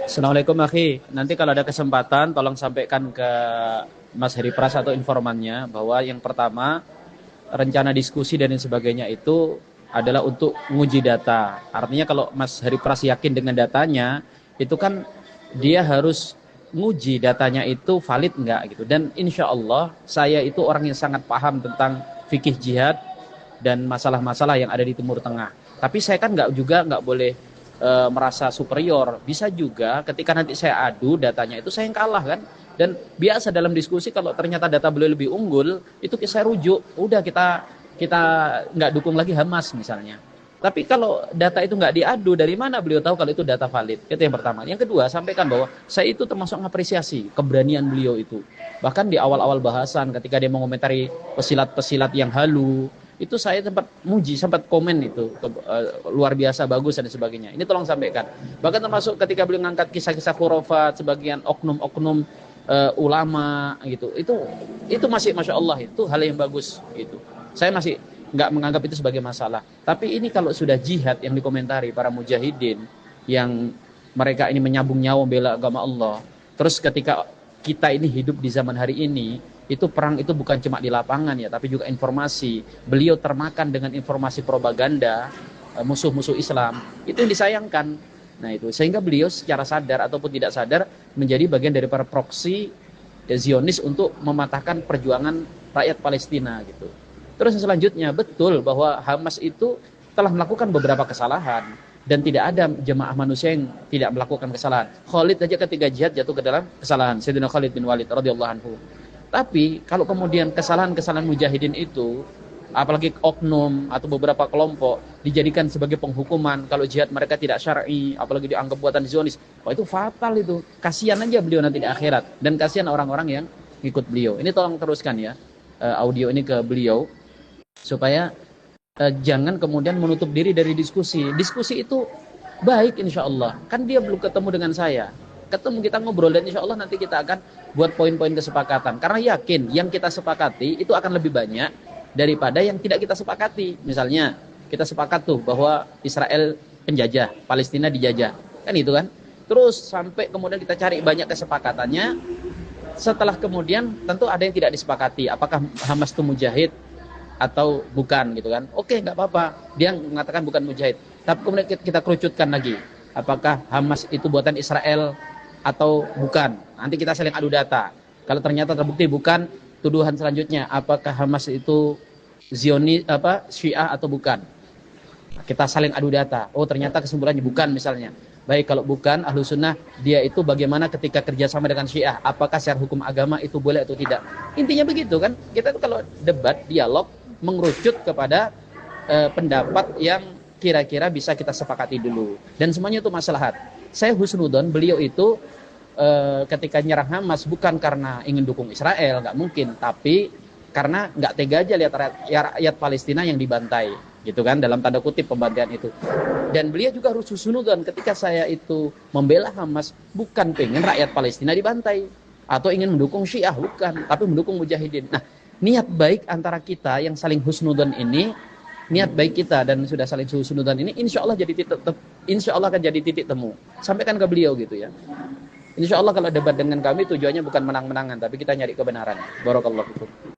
Assalamualaikum akhi. Nanti kalau ada kesempatan tolong sampaikan ke Mas Heri Pras atau informannya bahwa yang pertama rencana diskusi dan lain sebagainya itu adalah untuk menguji data. Artinya kalau Mas Heri Pras yakin dengan datanya, itu kan dia harus nguji datanya itu valid enggak gitu. Dan insya Allah saya itu orang yang sangat paham tentang fikih jihad dan masalah-masalah yang ada di Timur Tengah. Tapi saya kan nggak boleh merasa superior. Bisa juga ketika nanti saya adu datanya itu saya yang kalah kan. Dan biasa dalam diskusi kalau ternyata data beliau lebih unggul, itu saya rujuk. Udah kita nggak dukung lagi Hamas misalnya. Tapi kalau data itu nggak diadu, dari mana beliau tahu kalau itu data valid? Itu yang pertama. Yang kedua, sampaikan bahwa saya itu termasuk mengapresiasi keberanian beliau itu. Bahkan di awal-awal bahasan ketika dia mengomentari pesilat-pesilat yang halu, itu saya sempat muji, sempat komen itu luar biasa bagus dan sebagainya. Ini tolong sampaikan. Bahkan termasuk ketika beliau mengangkat kisah-kisah khurafat sebagian oknum-oknum ulama gitu. Itu masih masya Allah itu hal yang bagus gitu. Saya masih nggak menganggap itu sebagai masalah. Tapi ini kalau sudah jihad yang dikomentari para mujahidin yang mereka ini menyambung nyawa bela agama Allah. Terus ketika kita ini hidup di zaman hari ini, itu perang itu bukan cuma di lapangan ya, tapi juga informasi. Beliau termakan dengan informasi propaganda musuh-musuh Islam. Itu yang disayangkan. Nah itu sehingga beliau secara sadar ataupun tidak sadar menjadi bagian dari para proksi Zionis untuk mematahkan perjuangan rakyat Palestina gitu. Terus selanjutnya betul bahwa Hamas itu telah melakukan beberapa kesalahan dan tidak ada jemaah manusia yang tidak melakukan kesalahan. Khalid aja ketika jihad jatuh ke dalam kesalahan. Sayyidina Khalid bin Walid radhiyallahu anhu. Tapi kalau kemudian kesalahan-kesalahan mujahidin itu apalagi oknum atau beberapa kelompok dijadikan sebagai penghukuman kalau jihad mereka tidak syar'i, apalagi dianggap buatan Zionis, wah itu fatal itu. Kasihan aja beliau nanti di akhirat dan kasihan orang-orang yang ikut beliau. Ini tolong teruskan ya audio ini ke beliau supaya jangan kemudian menutup diri dari diskusi. Diskusi itu baik insya Allah. Kan dia belum ketemu dengan saya. Ketemu kita ngobrol dan insya Allah nanti kita akan buat poin-poin kesepakatan. Karena yakin yang kita sepakati itu akan lebih banyak daripada yang tidak kita sepakati. Misalnya kita sepakat tuh bahwa Israel penjajah, Palestina dijajah. Kan itu kan. Terus sampai kemudian kita cari banyak kesepakatannya. Setelah kemudian tentu ada yang tidak disepakati. Apakah Hamas itu mujahid atau bukan gitu kan. Oke, nggak apa-apa. Dia mengatakan bukan mujahid. Tapi kemudian kita kerucutkan lagi. Apakah Hamas itu buatan Israel atau bukan? Nanti kita saling adu data. Kalau ternyata terbukti bukan, tuduhan selanjutnya apakah Hamas itu Zionis Syiah atau bukan? Kita saling adu data. Oh, ternyata kesimpulannya bukan misalnya. Baik, kalau bukan ahlu sunnah, dia itu bagaimana ketika kerjasama dengan Syiah? Apakah secara hukum agama itu boleh atau tidak? Intinya begitu kan. Kita tuh kalau debat, dialog, mengerucut kepada pendapat yang kira-kira bisa kita sepakati dulu. Dan semuanya itu maslahat. Saya husnudon, beliau itu ketika nyerang Hamas bukan karena ingin dukung Israel, nggak mungkin. Tapi karena nggak tega aja lihat rakyat Palestina yang dibantai. Gitu kan, dalam tanda kutip pembantaian itu. Dan beliau juga harus husnudon ketika saya itu membela Hamas bukan pengen rakyat Palestina dibantai. Atau ingin mendukung Syiah, bukan. Tapi mendukung mujahidin. Nah, niat baik antara kita yang saling husnudon ini, niat baik kita dan sudah saling husnudon ini, insya Allah akan jadi titik temu. Sampaikan ke beliau gitu ya. Insya Allah kalau debat dengan kami tujuannya bukan menang-menangan, tapi kita nyari kebenaran. Barakallahu fikum.